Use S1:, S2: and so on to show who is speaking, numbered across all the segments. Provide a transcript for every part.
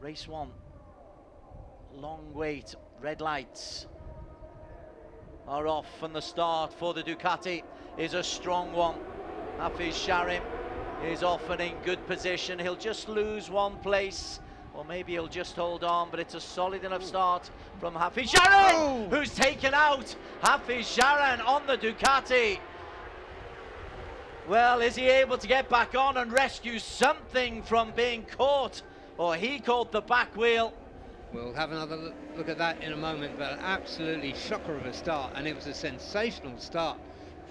S1: Race 1. Long wait, red lights are off, and the start for the Ducati is a strong one. Hafiz Sharim is off and in good position. He'll just lose one place, or maybe he'll just hold on, but it's a solid enough start from Hafiz Sharim, who's taken out. Hafiz Sharim on the Ducati. Well, is he able to get back on and rescue something from being caught, or he caught the back wheel?
S2: We'll have another look at that in a moment, but absolutely shocker of a start, and it was a sensational start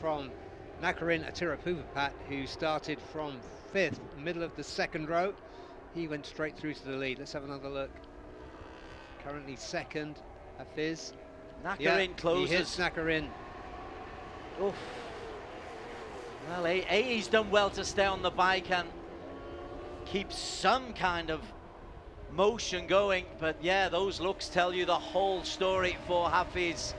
S2: from Nakarin Atirapupapat, who started from 5th, middle of the second row. He went straight through to the lead. Let's have another look. Currently second, Hafiz.
S1: Nakarin closes.
S2: He hits Nakarin.
S1: Oof. Well, he's done well to stay on the bike and keep some kind of motion going, but yeah, those looks tell you the whole story for Hafiz.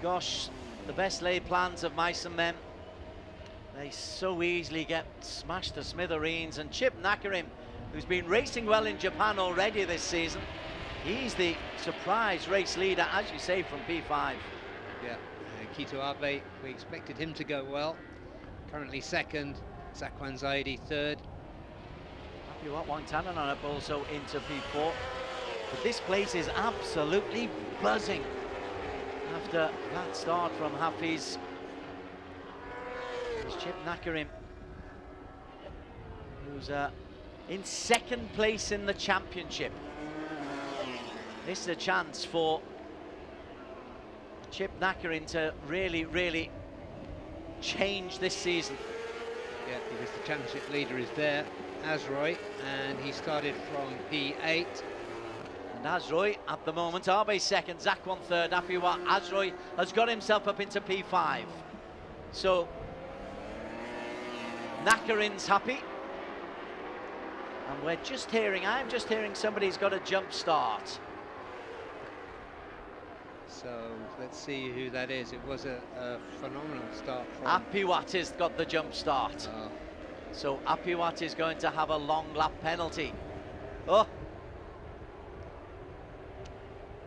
S1: Gosh, the best laid plans of mice and men, they so easily get smashed to smithereens. And Chip Nakarim, who's been racing well in Japan already this season, he's the surprise race leader, as you say, from P5.
S2: Yeah, Keito Abe, we expected him to go well. Currently second, Zakwan Zaidi third.
S1: Wangtanan up also into P4, but this place is absolutely buzzing after that start from Hafiz. It's Chip Nakarim, who's in second place in the championship. This is a chance for Chip Nakarim to really change this season.
S2: Yeah, because the championship leader is there, Azroy, and he started from P8.
S1: And Azroy at the moment, Abe second, Zakwan third, Apiwa. Azroy has got himself up into P5. So Nakarin's happy. And I'm just hearing somebody's got a jump start.
S2: So let's see who that is. It was a phenomenal start from
S1: Apiwat has got the jump start. So Apiwat is going to have a long lap penalty. Oh.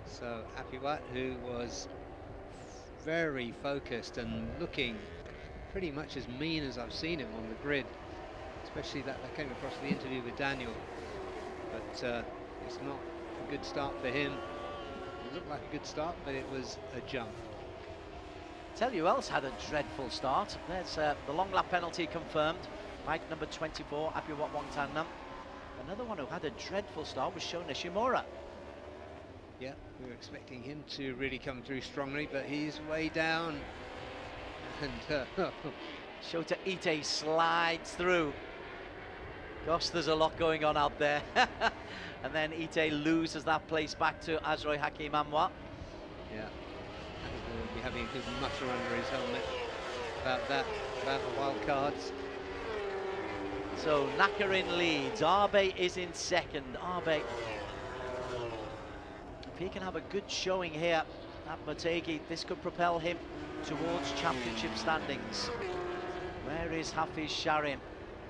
S2: So Apiwat, who was very focused and looking pretty much as mean as I've seen him on the grid, especially that came across the interview with Daniel. But it's not a good start for him. It looked like a good start, but it was a jump.
S1: Tell you who else had a dreadful start. There's the long lap penalty confirmed. Bike number 24, Apiwat Wangtanan. Another one who had a dreadful start was Shona Shimura.
S2: Yeah, we were expecting him to really come through strongly, but he's way down. And
S1: Shota Ite slides through. Gosh, there's a lot going on out there. And then Ite loses that place back to Azroy Hakim Amwa.
S2: Yeah, he'll be having a good mutter under his helmet about that, about the wild cards.
S1: So Nakarin leads, Abe is in second. Abe, if he can have a good showing here at Motegi, this could propel him towards championship standings. Where is Hafiz Sharim?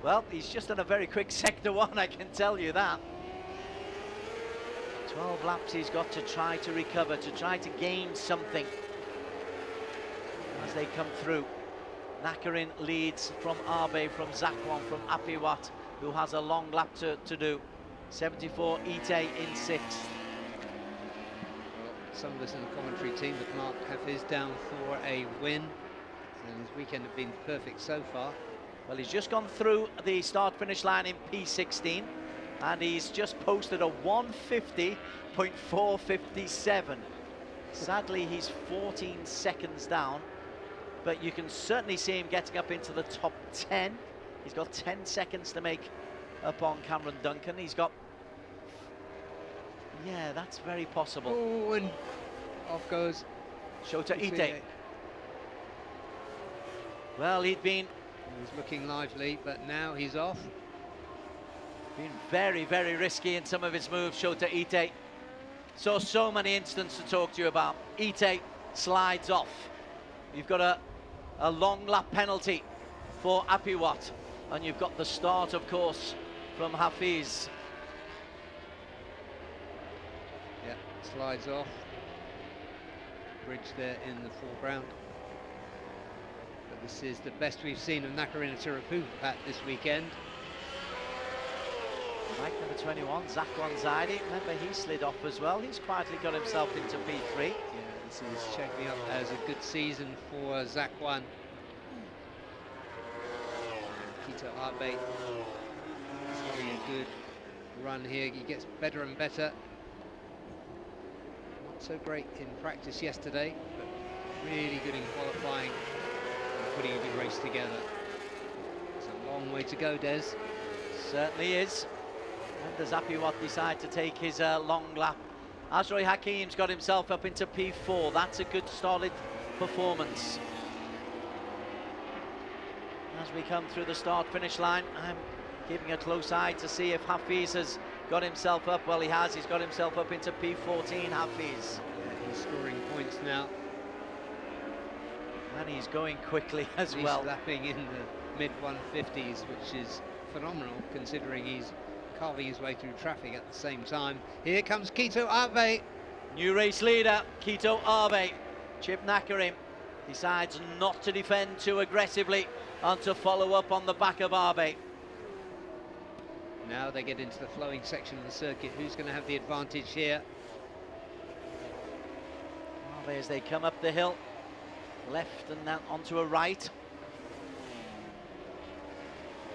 S1: Well, he's just done a very quick sector one, I can tell you that. 12 laps he's got to try to recover, to try to gain something as they come through. Nakarin leads from Abe, from Zakwan, from Apiwat, who has a long lap to do. 74, Ite in 6th.
S2: Well, some of us in the commentary team have marked Hafiz down for a win, and his weekend has been perfect so far.
S1: Well, he's just gone through the start-finish line in P16, and he's just posted a 150.457. Sadly, he's 14 seconds down, but you can certainly see him getting up into the top 10. He's got 10 seconds to make up on Cameron Duncan. He's got... Yeah, that's very possible.
S2: Oh, and off goes
S1: Shota Ite. Well, he
S2: was looking lively, but now he's off.
S1: Been very risky in some of his moves, Shota Ite. So many incidents to talk to you about. Ite slides off. You've got a long lap penalty for Apiwat, and you've got the start, of course, from Hafiz.
S2: Yeah, slides off. Bridge there in the foreground. But this is the best we've seen of Nakarina Tirapu at this weekend.
S1: Mike number 21, Zakwan Zaidi. Remember, he slid off as well. He's quietly got himself into P3.
S2: Yeah, this is shaping up as a good season for Zakwan. Keito Abe is having a good run here. He gets better and better. Not so great in practice yesterday, but really good in qualifying and putting a good race together. It's a long way to go, Des.
S1: Certainly is. And does Apiwat decide to take his long lap? Azroy Hakim's got himself up into P4. That's a good, solid performance. As we come through the start-finish line, I'm keeping a close eye to see if Hafiz has got himself up. Well, he has. He's got himself up into P14, Hafiz.
S2: Yeah, he's scoring points now.
S1: And he's going quickly as
S2: he's
S1: well.
S2: lapping in the mid-150s, which is phenomenal considering he's carving his way through traffic at the same time. Here comes Keito Abe.
S1: New race leader, Keito Abe. Chip Nakarim decides not to defend too aggressively and to follow up on the back of Abe.
S2: Now they get into the flowing section of the circuit. Who's going to have the advantage here?
S1: Abe, as they come up the hill, left and then onto a right.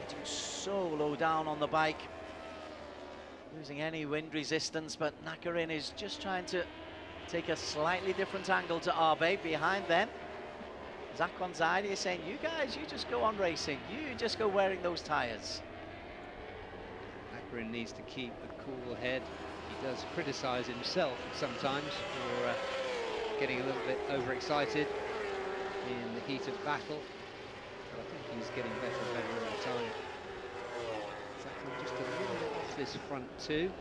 S1: Getting so low down on the bike. Losing any wind resistance, but Nakarin is just trying to take a slightly different angle to Abe. Behind them, Zakwan Zaidi is saying, you guys, you just go on racing. You just go wearing those tyres.
S2: Nakarin needs to keep a cool head. He does criticise himself sometimes for getting a little bit overexcited in the heat of battle. But I think he's getting better and better all the time. Zakwan just a little bit off this front two.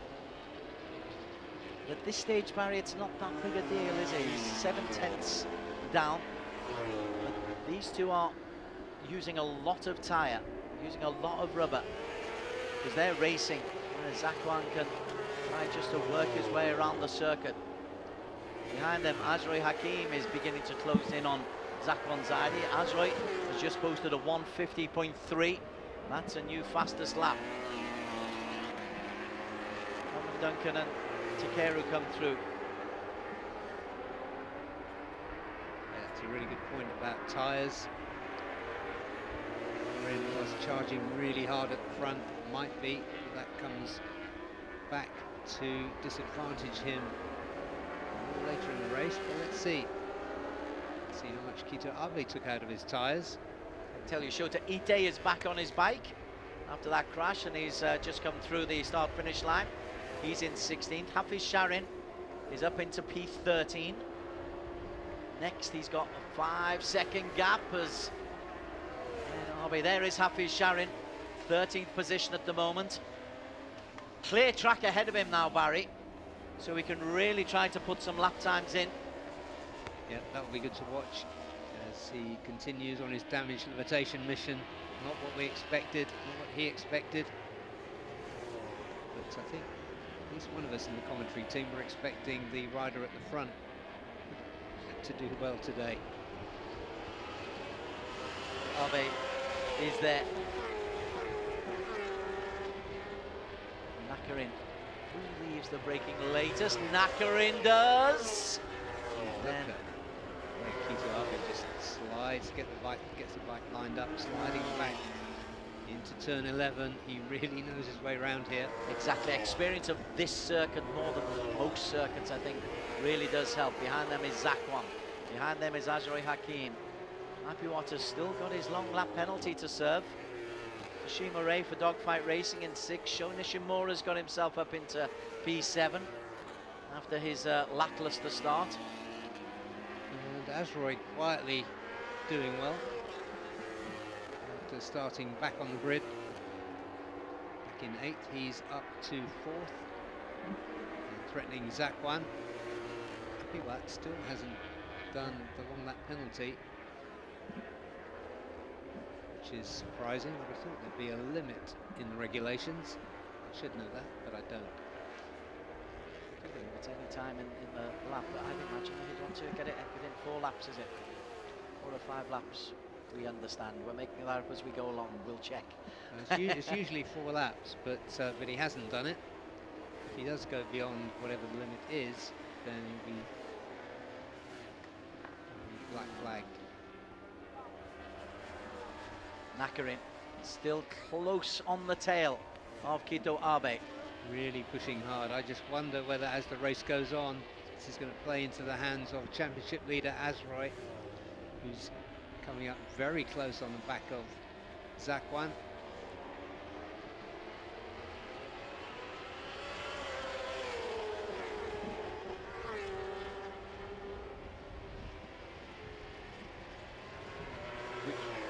S1: At this stage, Barry, it's not that big a deal, is it? He's 7/10 down. But these two are using a lot of tyre, using a lot of rubber, because they're racing, whereas Zakwan can try just to work his way around the circuit. Behind them, Azroy Hakim is beginning to close in on Zakwan Zaidi. Azroy has just posted a 150.3. That's a new fastest lap. Cameron Duncan and Takeru come through.
S2: Yeah, it's a really good point about tyres. Ren was charging really hard at the front, might be, but that comes back to disadvantage him later in the race, but let's see. Let's see how much Keito Abe took out of his tyres.
S1: I tell you, Shota Ite is back on his bike after that crash, and he's just come through the start-finish line. He's in 16th. Hafiz Sharin is up into P13. Next, he's got a 5-second gap as Abe. There is Hafiz Sharin, 13th position at the moment. Clear track ahead of him now, Barry, so we can really try to put some lap times in.
S2: Yeah, that will be good to watch as he continues on his damage limitation mission. Not what we expected, not what he expected. But I think at least one of us in the commentary team were expecting the rider at the front to do well today.
S1: Abe is there. Nakarin, who leaves the braking latest? Nakarin does.
S2: Then Keito Abe just slides, gets the bike lined up, sliding back into turn 11. He really knows his way around here. Exactly,
S1: Experience of this circuit more than most circuits, I think, really does help. Behind them is Zakwan. Behind them is Azroy Hakim. Apiwat has still got his long lap penalty to serve. Toshima Ray for Dogfight Racing in 6. Sho Nishimura's got himself up into P7 after his lackluster start.
S2: And Azroy quietly doing well after starting back on the grid. Back in 8th, he's up to 4th, and threatening Zakwan. Apiwat still hasn't done the long lap penalty, which is surprising. I would have thought there'd be a limit in the regulations. I should know that, but I don't.
S1: if it's any time in the lap, but I'd imagine he'd want to get it within 4 laps, is it? 4 or 5 laps. We understand. We're making that up as we go along. We'll check.
S2: It's usually 4 laps, but he hasn't done it. If he does go beyond whatever the limit is, then he'll be black flagged.
S1: Nakarin still close on the tail of Keito Abe.
S2: Really pushing hard. I just wonder whether, as the race goes on, this is going to play into the hands of championship leader ARRC, who's coming up very close on the back of Zakwan.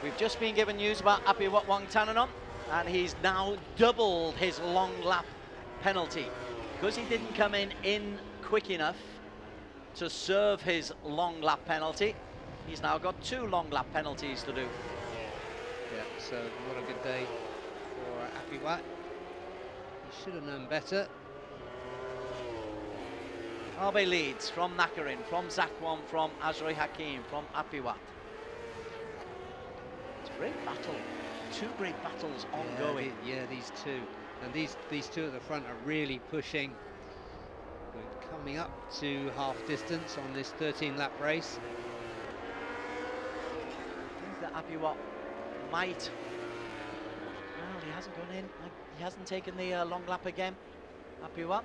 S1: We've just been given news about Apiwat Wangtananon, and he's now doubled his long lap penalty. Because he didn't come in quick enough to serve his long lap penalty, he's now got 2 long lap penalties to do.
S2: Yeah, so what a good day for Apiwat. He should have known better.
S1: Abe leads from Nakarin, from Zakwan, from ASRC Hakim, from Apiwat. It's a great battle. 2 great battles ongoing.
S2: Yeah, these two. And these two at the front are really pushing. We're coming up to half distance on this 13-lap race.
S1: I think that Apiwat might... Well, he hasn't gone in. He hasn't taken the long lap again. Apiwat.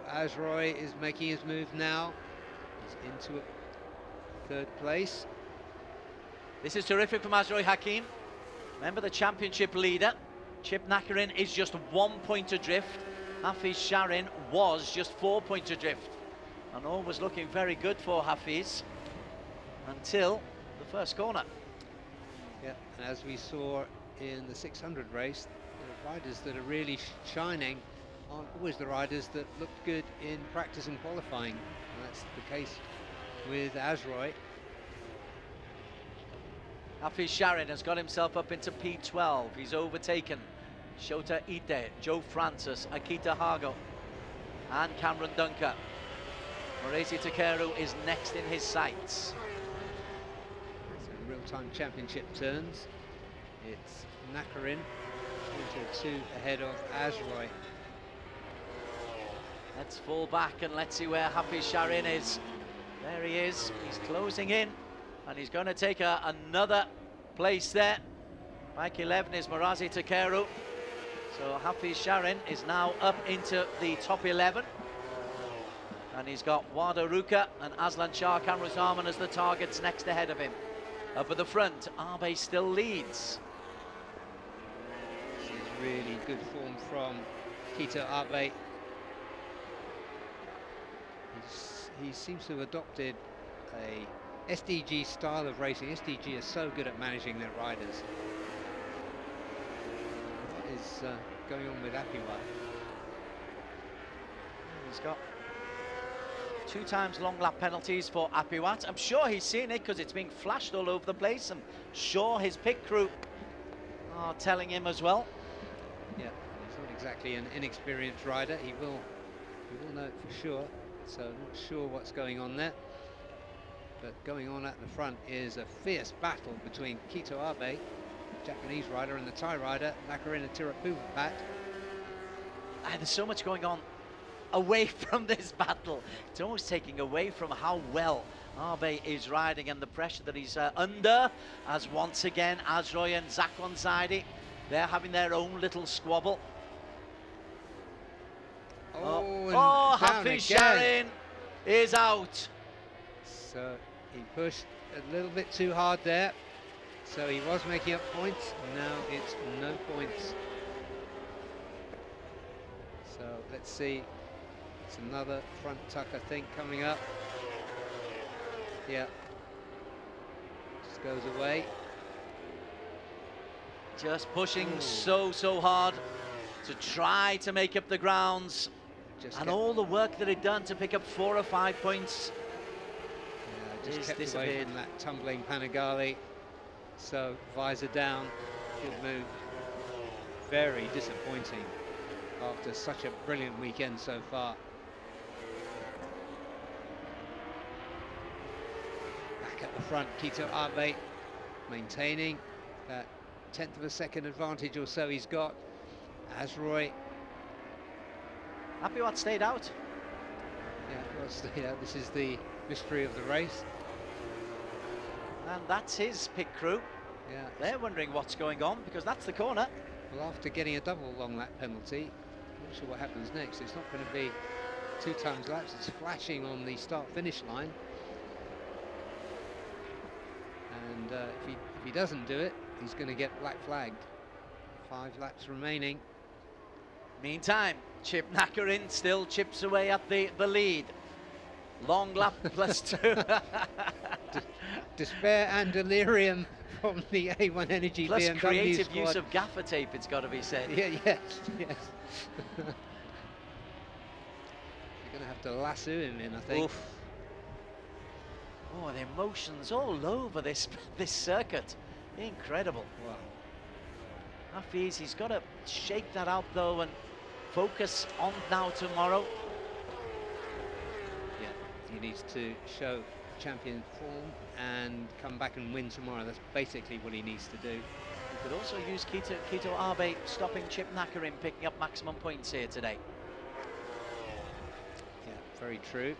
S2: ASRC is making his move now. He's into 3rd place.
S1: This is terrific from ASRC Hakim. Remember, the championship leader, Chip Nakarin, is just 1 point adrift. Hafiz Sharin was just 4 points adrift. And all was looking very good for Hafiz until the first corner.
S2: Yeah, and as we saw in the 600 race, the riders that are really shining aren't always the riders that looked good in practice and qualifying. And that's the case with ASRC.
S1: Hafiz Sharin has got himself up into P12. He's overtaken Shota Ide, Joe Francis, Akita Hago, and Cameron Dunker. Moresi Takeru is next in his sights.
S2: So real-time championship turns. It's Nakarin, 2 ahead of ASRC.
S1: Let's fall back and let's see where Hafiz Sharin is. There he is. He's closing in, and he's going to take another place there. Bike 11 is Moresi Takeru. So Hafiz Sharin is now up into the top 11. And he's got Wada Ruka and Aslan Shah Kamruzaman as the targets next ahead of him. Up at the front, Abe still leads.
S2: This is really good form from Keito Abe. He seems to have adopted a SDG style of racing. SDG is so good at managing their riders. What is going on with Apiwat?
S1: He's got 2 times long lap penalties for Apiwat. I'm sure he's seen it because it's being flashed all over the place. I'm sure his pit crew are telling him as well.
S2: Yeah, he's not exactly an inexperienced rider. He will know it for sure. So not sure what's going on there. But going on at the front is a fierce battle between Keito Abe, Japanese rider, and the Thai rider, Nakarin Tirapupat.
S1: There's so much going on away from this battle. It's almost taking away from how well Abe is riding and the pressure that he's under, as once again ASRC and Zakwan Zaidi, they're having their own little squabble. Oh, Hafiz Sharin is out.
S2: So he pushed a little bit too hard there. So he was making up points. Now it's no points. So let's see. It's another front tuck, I think, coming up. Yeah. Just goes away.
S1: Just pushing so hard to try to make up the grounds. And all the work that he'd done to pick up 4 or 5 points
S2: just kept away from that tumbling Panigale. So visor down, good move. Very disappointing. after such a brilliant weekend so far. Back at the front, Keito Abe maintaining that 1/10 of a second advantage or so he's got. Asroy.
S1: Happy what stayed out.
S2: Yeah, well, stayed out. This is the mystery of the race.
S1: And that's his pit crew.
S2: Yeah,
S1: they're wondering what's going on because that's the corner.
S2: Well, after getting a double long lap penalty, not sure what happens next. It's not going to be 2 times laps. It's flashing on the start-finish line. And if he doesn't do it, he's going to get black flagged. 5 laps remaining.
S1: Meantime, Chip Knackerin still chips away at the lead. Long lap +2.
S2: Despair and delirium from the A1 Energy
S1: plus
S2: BMW
S1: creative
S2: squad.
S1: use of gaffer tape, it's got to be said.
S2: Yeah, yes. You're going to have to lasso him in, I think.
S1: Oof. Oh, the emotions all over this circuit. Incredible.
S2: Wow.
S1: Hafiz, he's got to shake that out though and focus on now tomorrow.
S2: Yeah, he needs to show champion form and come back and win tomorrow. That's basically what he needs to do.
S1: We could also use Keito Abe stopping Chip Knackerin, picking up maximum points here today.
S2: Yeah, very true.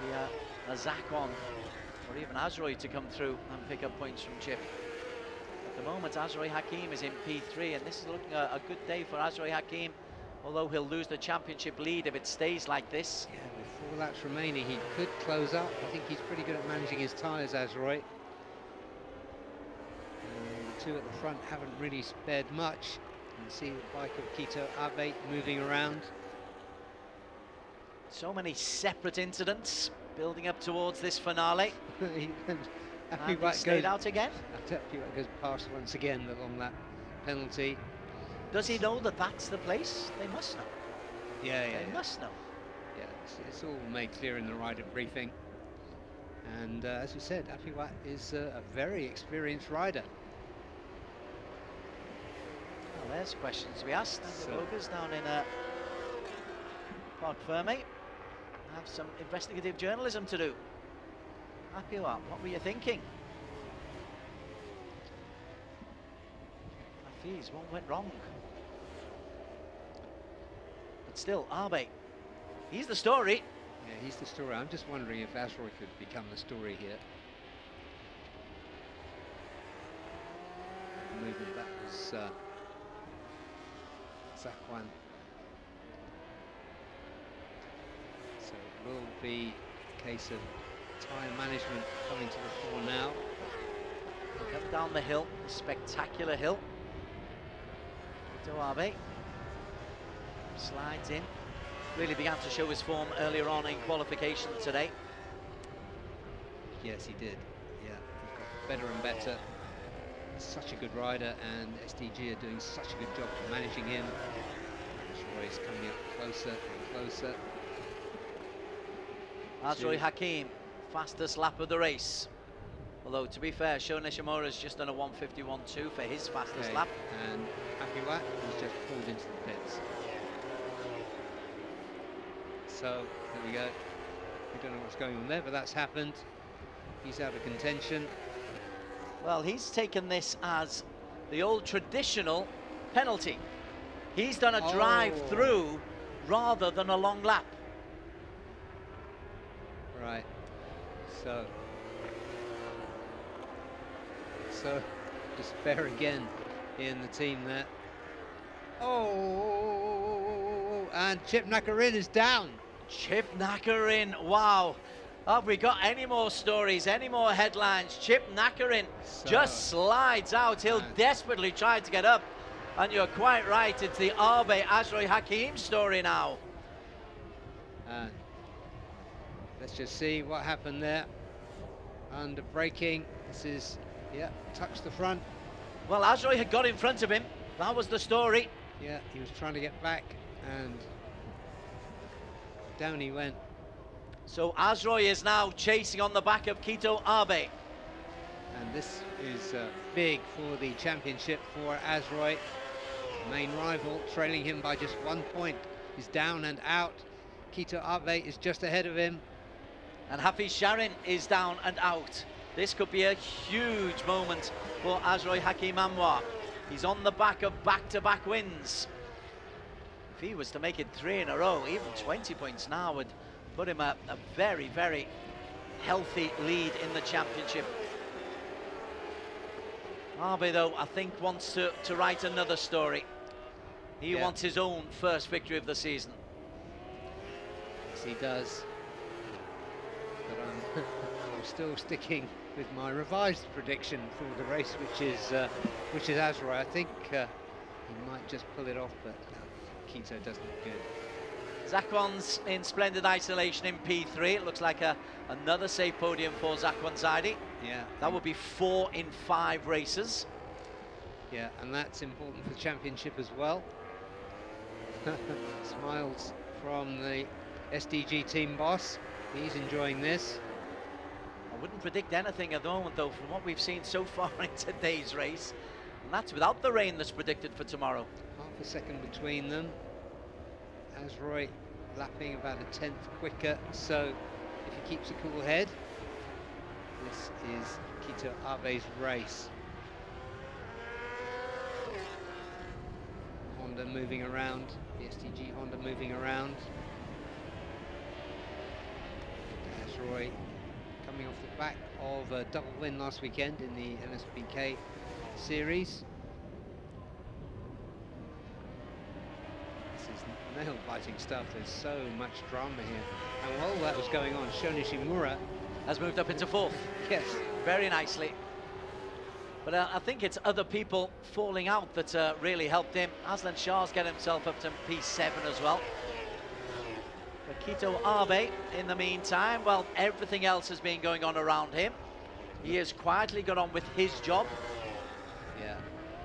S1: Maybe a Zakon or even Asroy to come through and pick up points from Chip. At the moment, Asroy Hakim is in P3, and this is looking a good day for Asroy Hakim, although he'll lose the championship lead if it stays like this.
S2: Yeah, with 4 laps remaining, he could close up. I think he's pretty good at managing his tyres, Asroy. The 2 at the front haven't really spared much. You can see the bike of Keito Abe moving around.
S1: So many separate incidents building up towards this finale. And he stayed out again.
S2: Happy White goes past once again the long lap penalty.
S1: Does he know that that's the place? They must know.
S2: Yeah,
S1: They must know.
S2: Yeah, it's all made clear in the rider briefing. And as we said, Happy White is a very experienced rider.
S1: Well, there's questions to be asked.
S2: So,
S1: The Vogers down in Parc Ferme have some investigative journalism to do. Happy what were you thinking? Hafiz, what went wrong? But still, Abe, he's the story.
S2: yeah, he's the story. I'm just wondering if Asroy could become the story here. Movement, that was Zakwan. So it will be a case of tyre management coming to the fore now.
S1: Up down the hill, a spectacular hill. Keito Abe slides in. Really began to show his form earlier on in qualification today.
S2: Yes, he did. Yeah, he got better and better. Such a good rider, and SDG are doing such a good job of managing him. Asroy is coming up closer and closer.
S1: Asroy Hakim, fastest lap of the race. Although, to be fair, Sho Nishimura's just done a 1:51.2 for his fastest lap.
S2: And Happy White has just pulled into the pits. So, there we go. We don't know what's going on there, but that's happened. He's out of contention.
S1: Well, he's taken this as the old traditional penalty. He's done a drive-through rather than a long lap.
S2: Right. So despair again in the team there. Oh, and Chip Knackerin is down.
S1: Chip Knackerin, wow. Have we got any more stories, any more headlines? Chip Knackerin just slides out. He'll desperately try to get up. And you're quite right, it's the Abe Asroy Hakim story now.
S2: Let's just see what happened there. Under braking, this is, yeah, touch the front.
S1: Well, Asroy had got in front of him. That was the story.
S2: Yeah, he was trying to get back and down he went.
S1: So Asroy is now chasing on the back of Keito Abe.
S2: And this is big for the championship for Asroy. main rival, trailing him by just 1 point, is down and out. Keito Abe is just ahead of him.
S1: And Hafiz Sharin is down and out. This could be a huge moment for Azroy Hakim Anwar. He's on the back of back-to-back wins. If he was to make it 3 in a row, even 20 points now would put him a very, very healthy lead in the championship. Abe, though, I think wants to write another story. He wants his own first victory of the season.
S2: Yes, he does. But I'm still sticking with my revised prediction for the race, which is Azroy. I think he might just pull it off, but Keito does look good.
S1: Zakwan's in splendid isolation in P3. It looks like another safe podium for Zakwan Zaidi.
S2: Yeah.
S1: That would be 4 in 5 races.
S2: Yeah, and that's important for the championship as well. Smiles from the SDG team boss. He's enjoying this.
S1: I wouldn't predict anything at the moment, though, from what we've seen so far in today's race. And that's without the rain that's predicted for tomorrow.
S2: Half a second between them. Azroy lapping about a 10th quicker, so if he keeps a cool head, this is Keito Abe's race. Honda moving around, the STG Honda moving around. Azroy coming off the back of a double win last weekend in the NSBK series. Nail-biting stuff. There's so much drama here. And while that was going on, Sho Nishimura
S1: has moved up into 4th.
S2: Yes.
S1: Very nicely. But I think it's other people falling out that really helped him. Aslan Shah's get himself up to P7 as well. But Keito Abe, in the meantime, well, everything else has been going on around him. He has quietly got on with his job.
S2: Yeah,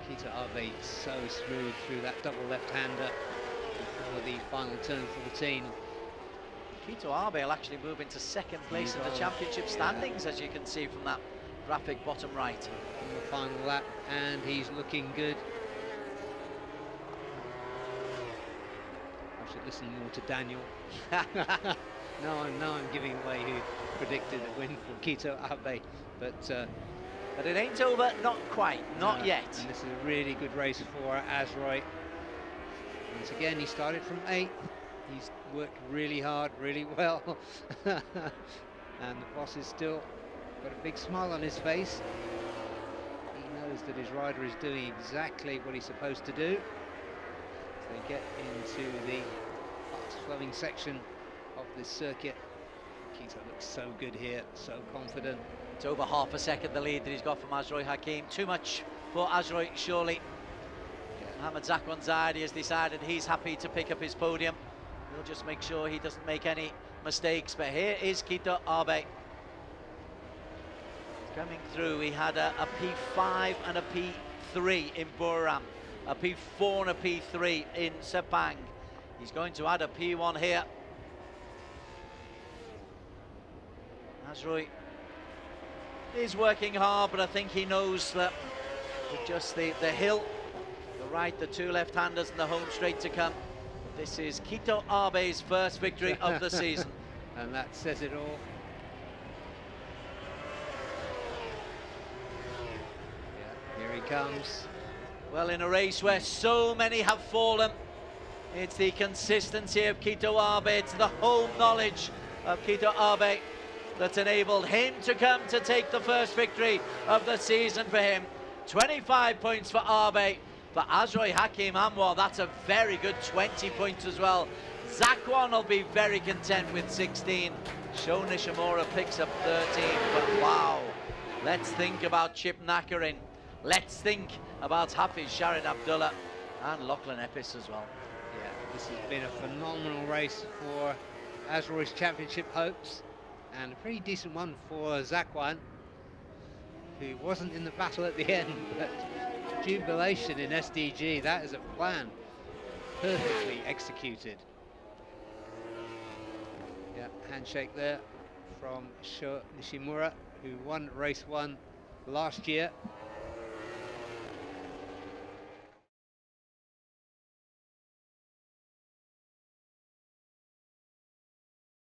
S2: Keito Abe so smooth through that double left-hander for the final turn 14.
S1: Keito Abe will actually move into 2nd place in the championship standings, as you can see from that graphic bottom right.
S2: On the final lap, and he's looking good. I should listen more to Daniel. now I'm giving away who predicted a win for Keito Abe,
S1: but it ain't over, not quite, not yet.
S2: And this is a really good race for Azroy. Once again, he started from 8th. He's worked really hard, really well. And the boss is still got a big smile on his face. He knows that his rider is doing exactly what he's supposed to do. As they get into the fast-flowing section of this circuit. Keito looks so good here, so confident.
S1: It's over half a second the lead that he's got from Azroy Hakim. Too much for Azroy, surely. Mohamed Zakwan Zaidi has decided he's happy to pick up his podium. He'll just make sure he doesn't make any mistakes. But here is Keito Abe. Coming through, he had a P5 and a P3 in Buriram, a P4 and a P3 in Sepang. He's going to add a P1 here. Azroy is working hard, but I think he knows that with just the hill, the right, the 2 left-handers and the home straight to come. This is Keito Abe's first victory of the season.
S2: And that says it all. Yeah, here he comes.
S1: Well, in a race where so many have fallen, it's the consistency of Keito Abe, it's the home knowledge of Keito Abe that's enabled him to come to take the first victory of the season for him. 25 points for Abe. For Azroy Hakim Anwar, that's a very good 20 points as well. Zakwan will be very content with 16. Sho Nishimura picks up 13, but wow. Let's think about Chip Nakarin. Let's think about Hafiz Sharin Abdullah and Lachlan Epis as well.
S2: Yeah, this has been a phenomenal race for Azroy's championship hopes, and a pretty decent one for Zakwan, who wasn't in the battle at the end, but jubilation in SDG, that is a plan perfectly executed. Yeah, handshake there from Sho Nishimura, who won race 1 last year.